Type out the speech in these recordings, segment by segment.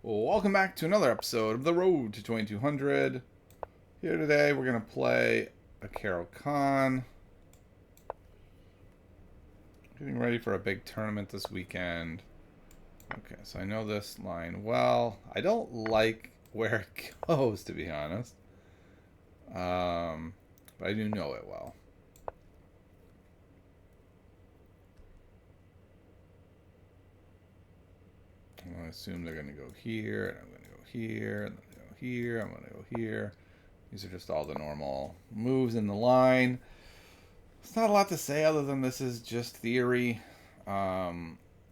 Welcome back to another episode of The Road to 2200. Here today we're going to play a Carol Khan. Getting ready for a big tournament this weekend. Okay, so I know this line well. I don't like where it goes, to be honest. But I do know it well. I'm going to assume they're going to go here, and I'm going to go here, and then go here, I'm going to go here. These are just all the normal moves in the line. It's not a lot to say other than this is just theory. I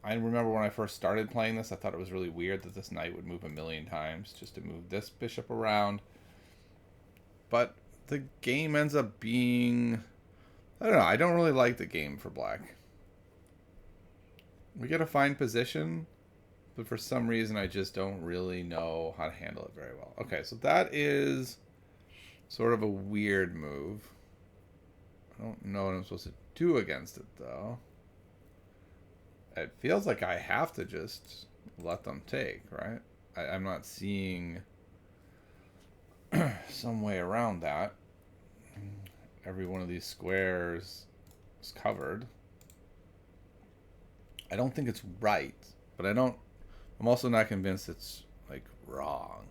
remember when I first started playing this, I thought it was really weird that this knight would move a million times just to move this bishop around. But the game ends up being... I don't know, I don't really like the game for black. We get a fine position, but for some reason I just don't really know how to handle it very well. Okay, so that is sort of a weird move. I don't know what I'm supposed to do against it, though. It feels like I have to just let them take, right? I'm not seeing some way around that. Every one of these squares is covered. I don't think it's right, but I'm also not convinced it's, like, wrong.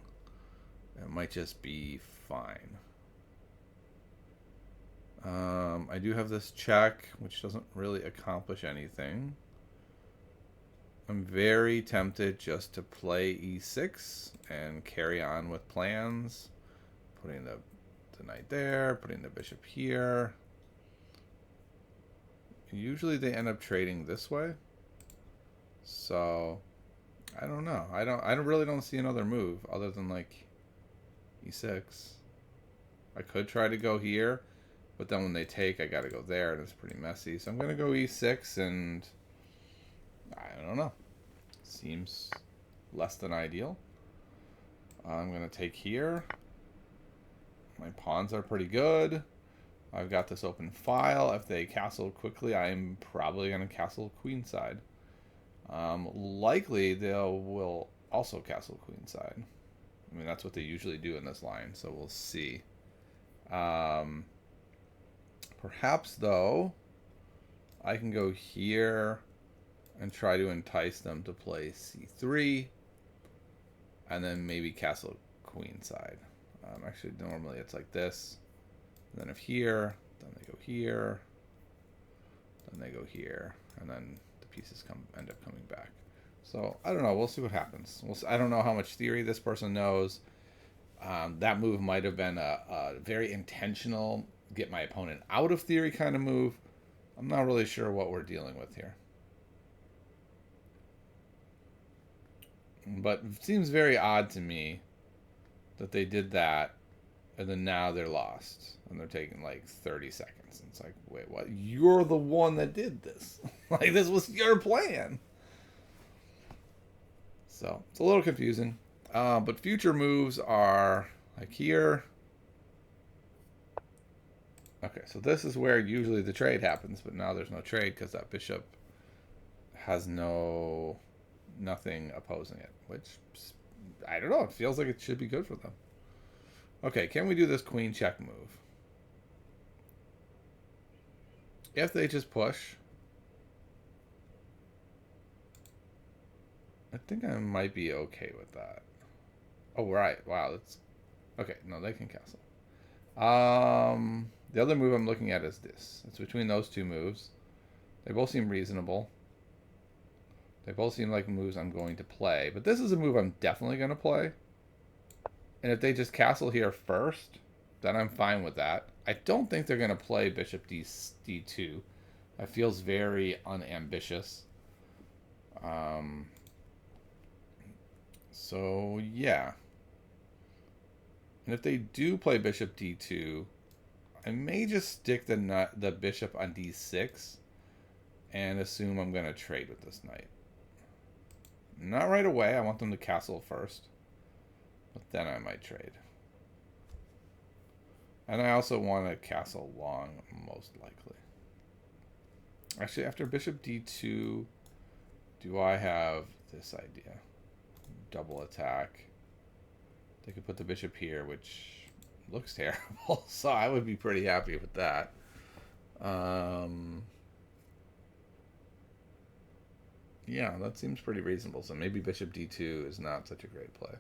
It might just be fine. I do have this check, which doesn't really accomplish anything. I'm very tempted just to play e6 and carry on with plans. Putting the knight there, putting the bishop here. Usually they end up trading this way. So, I don't know. I really don't see another move other than like e6. I could try to go here, but then when they take, I gotta go there, and it's pretty messy. So I'm gonna go e6, and I don't know. Seems less than ideal. I'm gonna take here. My pawns are pretty good. I've got this open file. If they castle quickly, I'm probably gonna castle queenside. Likely they will also castle queenside. I mean, that's what they usually do in this line, so we'll see. Perhaps, though, I can go here and try to entice them to play c3, and then maybe castle queenside. Actually, normally it's like this. And then if here, then they go here, then they go here, and then the pieces end up coming back. So, I don't know. We'll see what happens. I don't know how much theory this person knows. That move might have been a very intentional, get my opponent out of theory kind of move. I'm not really sure what we're dealing with here. But it seems very odd to me that they did that, and then now they're lost. And they're taking like 30 seconds. And it's like, wait, what? You're the one that did this. Like, this was your plan. So, it's a little confusing. But future moves are like here. Okay, so this is where usually the trade happens, but now there's no trade because that bishop has nothing opposing it, which, I don't know, it feels like it should be good for them. Okay, can we do this queen check move? If they just push, I think I might be okay with that. Oh, right. Wow, that's... Okay, no, they can castle. The other move I'm looking at is this. It's between those two moves. They both seem reasonable. They both seem like moves I'm going to play. But this is a move I'm definitely going to play. And if they just castle here first, then I'm fine with that. I don't think they're going to play bishop d2. That feels very unambitious. So, yeah. And if they do play bishop d2, I may just stick the bishop on d6 and assume I'm going to trade with this knight. Not right away. I want them to castle first. But then I might trade. And I also want to castle long, most likely. Actually, after bishop d2, do I have this idea? double attack. They could put the bishop here, which looks terrible. So I would be pretty happy with that. Yeah, that seems pretty reasonable. So maybe bishop d2 is not such a great play.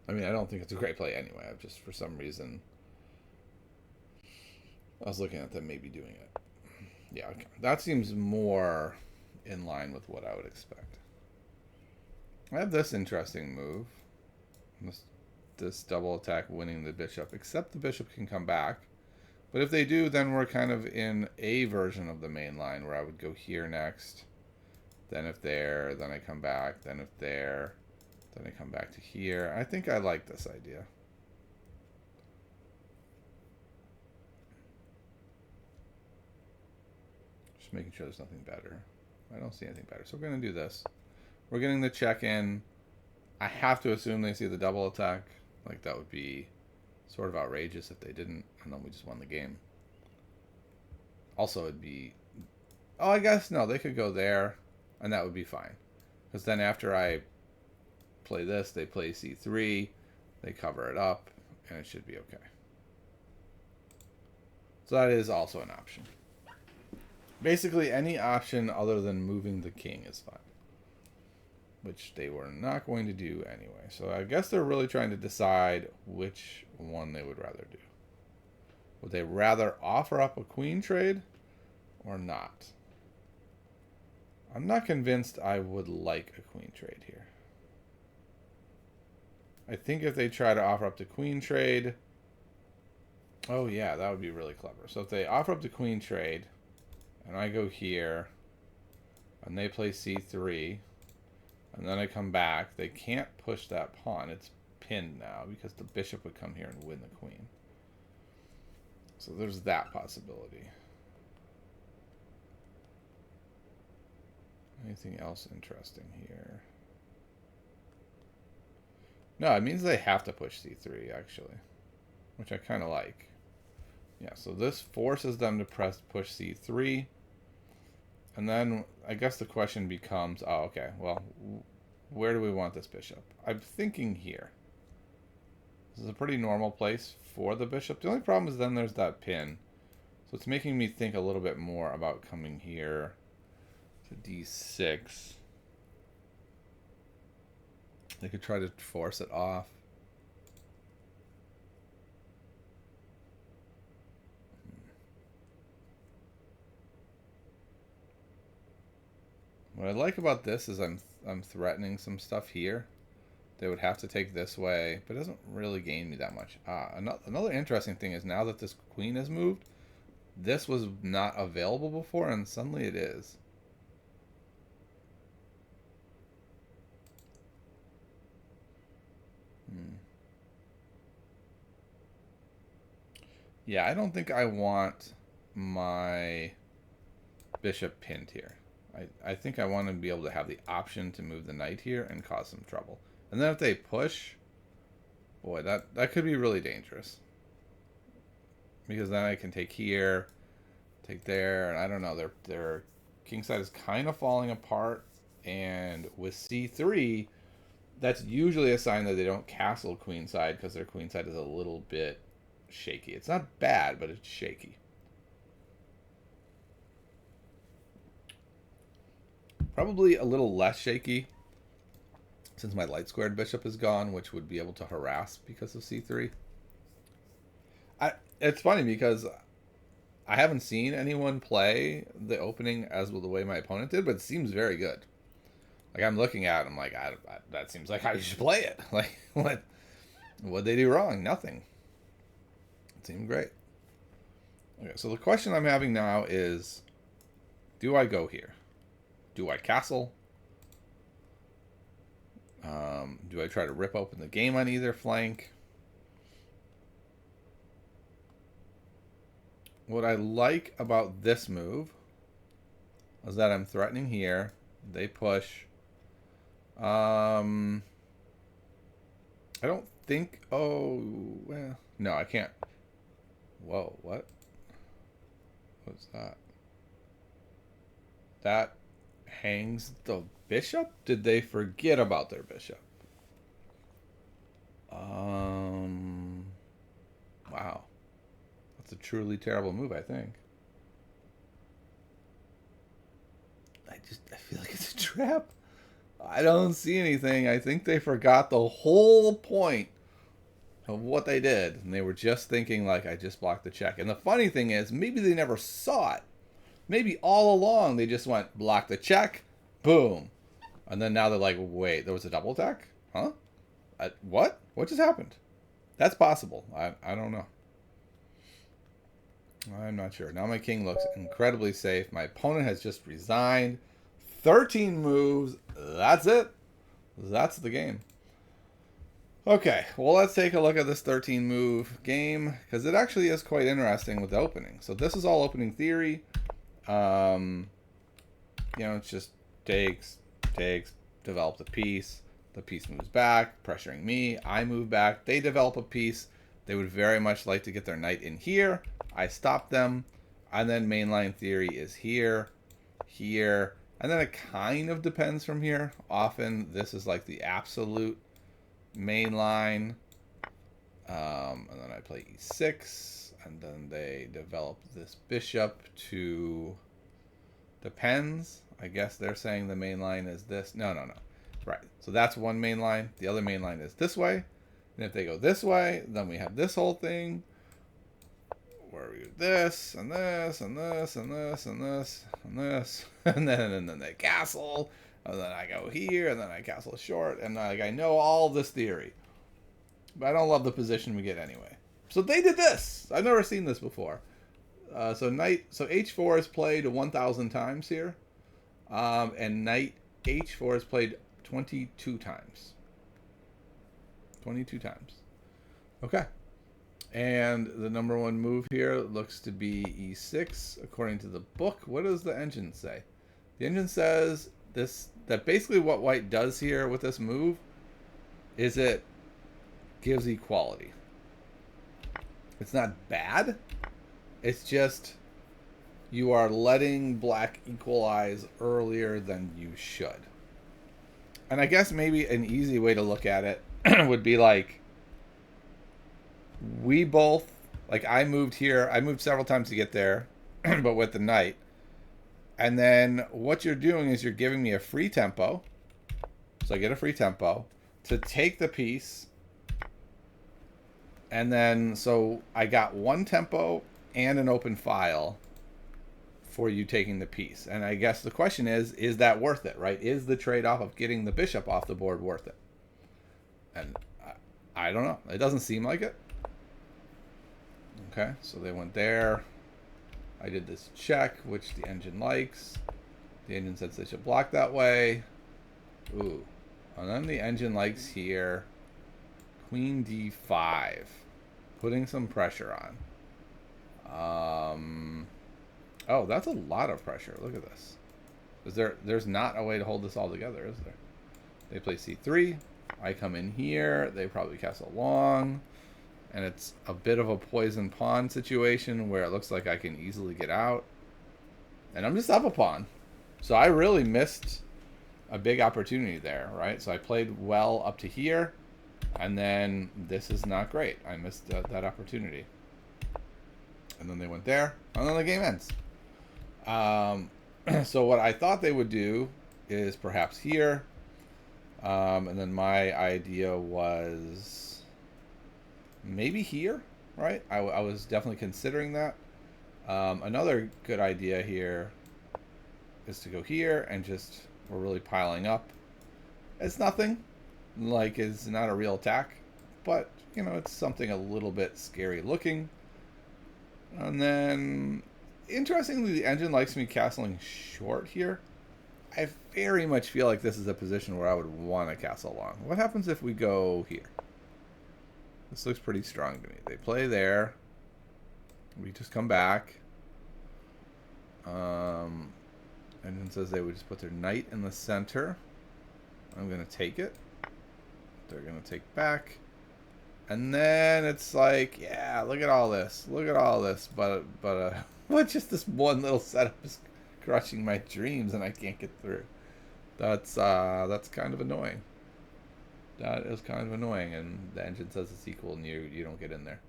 I mean, I don't think it's a great play anyway. I've just, for some reason, I was looking at them maybe doing it. Yeah, okay. That seems more in line with what I would expect. I have this interesting move. This double attack winning the bishop, except the bishop can come back. But if they do, then we're kind of in a version of the main line where I would go here next. Then if there, then I come back. Then if there, then I come back to here. I think I like this idea. Just making sure there's nothing better. I don't see anything better. So we're going to do this. We're getting the check in. I have to assume they see the double attack. Like, that would be sort of outrageous if they didn't, and then we just won the game. Also, it'd be... Oh, I guess, no, they could go there, and that would be fine. Because then after I play this, they play c3, they cover it up, and it should be okay. So that is also an option. Basically, any option other than moving the king is fine. Which they were not going to do anyway. So I guess they're really trying to decide which one they would rather do. Would they rather offer up a queen trade or not? I'm not convinced I would like a queen trade here. I think if they try to offer up the queen trade... Oh yeah, that would be really clever. So if they offer up the queen trade, and I go here, and they play c3... and then I come back, they can't push that pawn. It's pinned now because the bishop would come here and win the queen. So there's that possibility. Anything else interesting here? No, it means they have to push c3, actually. Which I kind of like. Yeah, so this forces them to push c3. And then I guess the question becomes, oh, okay, well, where do we want this bishop? I'm thinking here. This is a pretty normal place for the bishop. The only problem is then there's that pin. So it's making me think a little bit more about coming here to d6. They could try to force it off. What I like about this is I'm threatening some stuff here. They would have to take this way, but it doesn't really gain me that much. Another interesting thing is now that this queen has moved, this was not available before, and suddenly it is. Yeah, I don't think I want my bishop pinned here. I think I want to be able to have the option to move the knight here and cause some trouble. And then if they push, boy, that could be really dangerous. Because then I can take here, take there, and I don't know, their king side is kind of falling apart. And with c3, that's usually a sign that they don't castle queen side because their queen side is a little bit shaky. It's not bad, but it's shaky. Probably a little less shaky since my light squared bishop is gone, which would be able to harass because of c3. It's funny because I haven't seen anyone play the opening as well the way my opponent did, but it seems very good. Like, I'm looking at it, I'm like, that seems like how you should play it. Like, what'd they do wrong? Nothing. It seemed great. Okay, so the question I'm having now is, do I go here? Do I castle? Do I try to rip open the game on either flank? What I like about this move is that I'm threatening here. They push. I don't think... Oh, well... No, I can't. Whoa, what? What's that? That hangs the bishop? Did they forget about their bishop? Wow. That's a truly terrible move, I think. I feel like it's a trap. I don't see anything. I think they forgot the whole point of what they did. And they were just thinking, like, I just blocked the check. And the funny thing is, maybe they never saw it. Maybe all along they just went, block the check, boom. And then now they're like, wait, there was a double attack? Huh? What? What just happened? That's possible. I don't know. I'm not sure. Now my king looks incredibly safe. My opponent has just resigned. 13 moves. That's it. That's the game. Okay, well, let's take a look at this 13 move game, because it actually is quite interesting with the opening. So this is all opening theory. It's just takes, develop the piece. The piece moves back, pressuring me. I move back. They develop a piece. They would very much like to get their knight in here. I stop them. And then mainline theory is here, here. And then it kind of depends from here. Often this is like the absolute main line. And then I play e6. And then they develop this bishop to... Depends. I guess they're saying the main line is this. No. Right. So that's one main line. The other main line is this way. And if they go this way, then we have this whole thing. Where we do this, and this, and this, and this, and this, and this. And then they castle. And then I go here, and then I castle short. And like I know all this theory. But I don't love the position we get anyway. So they did this. I've never seen this before. So h4 is played 1,000 times here. And knight h4 is played 22 times. 22 times. Okay. And the number one move here looks to be e6, according to the book. What does the engine say? The engine says that basically what white does here with this move is it gives equality. It's not bad. It's just you are letting black equalize earlier than you should. And I guess maybe an easy way to look at it would be like, we both, like I moved here. I moved several times to get there, but with the knight. And then what you're doing is you're giving me a free tempo. So I get a free tempo to take the piece. And then, so I got one tempo and an open file for you taking the piece. And I guess the question is that worth it, right? Is the trade-off of getting the bishop off the board worth it? And I don't know. It doesn't seem like it. Okay, so they went there. I did this check, which the engine likes. The engine says they should block that way. Ooh. And then the engine likes here. Queen d5. Putting some pressure on. Oh, that's a lot of pressure. Look at this. There's not a way to hold this all together, is there? They play c3. I come in here. They probably castle long. And it's a bit of a poison pawn situation where it looks like I can easily get out. And I'm just up a pawn. So I really missed a big opportunity there, right? So I played well up to here. And then this is not great. I missed that opportunity. And then they went there. And then the game ends. So what I thought they would do is perhaps here. And then my idea was maybe here, right? I was definitely considering that. Another good idea here is to go here and just, we're really piling up. It's nothing, like it's not a real attack, but it's something a little bit scary looking. And then, interestingly, the engine likes me castling short here. I very much feel like this is a position where I would want to castle long. What happens if we go here? This looks pretty strong to me. They play there. We just come back. Engine says they would just put their knight in the center. I'm going to take it. They're going to take back. And then it's like, yeah, look at all this. Look at all this. But just this one little setup is crushing my dreams and I can't get through. That's kind of annoying. That is kind of annoying, and the engine says it's equal, and you don't get in there.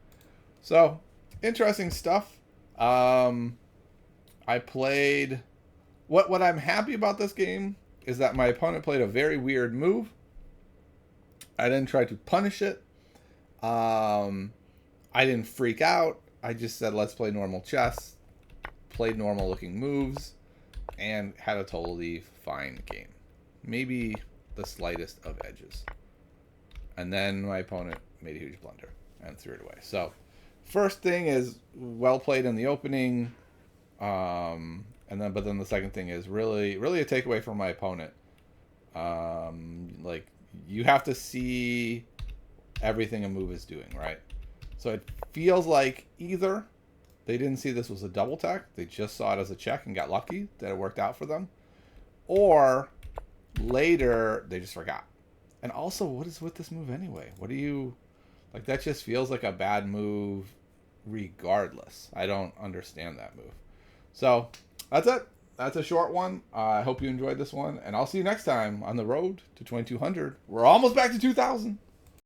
So, interesting stuff. I played. What I'm happy about this game is that my opponent played a very weird move. I didn't try to punish it. I didn't freak out. I just said, let's play normal chess. Played normal looking moves. And had a totally fine game. Maybe the slightest of edges. And then my opponent made a huge blunder and threw it away. So, first thing is well played in the opening. But then the second thing is really a takeaway from my opponent. Like, you have to see everything a move is doing, right? So it feels like either they didn't see this was a double tech, they just saw it as a check and got lucky that it worked out for them, or later they just forgot. And also, what is with this move anyway? What do you like? That just feels like a bad move regardless. I don't understand that move. So that's it. That's a short one. I hope you enjoyed this one, and I'll see you next time on the road to 2200. We're almost back to 2000.